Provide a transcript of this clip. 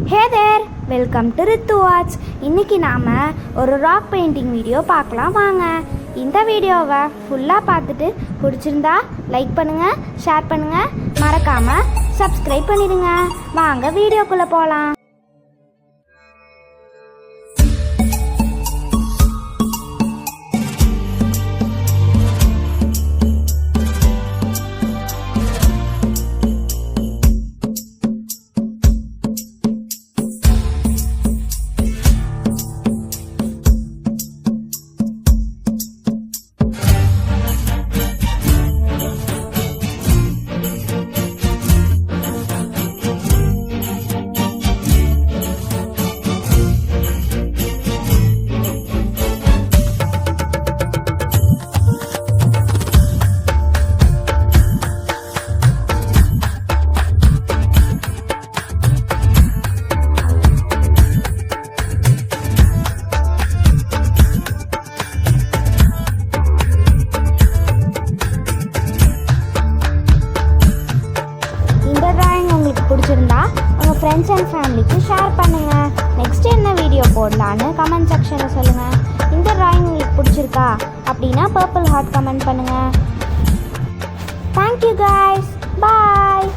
Hey there, welcome to Ritu watch. இன்றைக்கி நாம் ஒரு ராக் பெயிண்டிங் வீடியோ பார்க்கலாம் வாங்க. இந்த வீடியோவை ஃபுல்லாக பார்த்துட்டு பிடிச்சிருந்தா லைக் பண்ணுங்கள், ஷேர் பண்ணுங்கள், மறக்காமல் சப்ஸ்கிரைப் பண்ணிடுங்க. வாங்க வீடியோக்குள்ளே போகலாம். பிடிச்சிருந்தா உங்கள் ஃப்ரெண்ட்ஸ் அண்ட் ஃபேமிலிக்கு ஷேர் பண்ணுங்கள். நெக்ஸ்ட் என்ன வீடியோ போடலான்னு கமெண்ட் செக்ஷனில் சொல்லுங்கள். இந்த ட்ராயிங் உங்களுக்கு பிடிச்சிருக்கா அப்படின்னா பர்பிள் ஹார்ட் கமெண்ட் பண்ணுங்கள். தேங்க்யூ கைஸ், பாய்.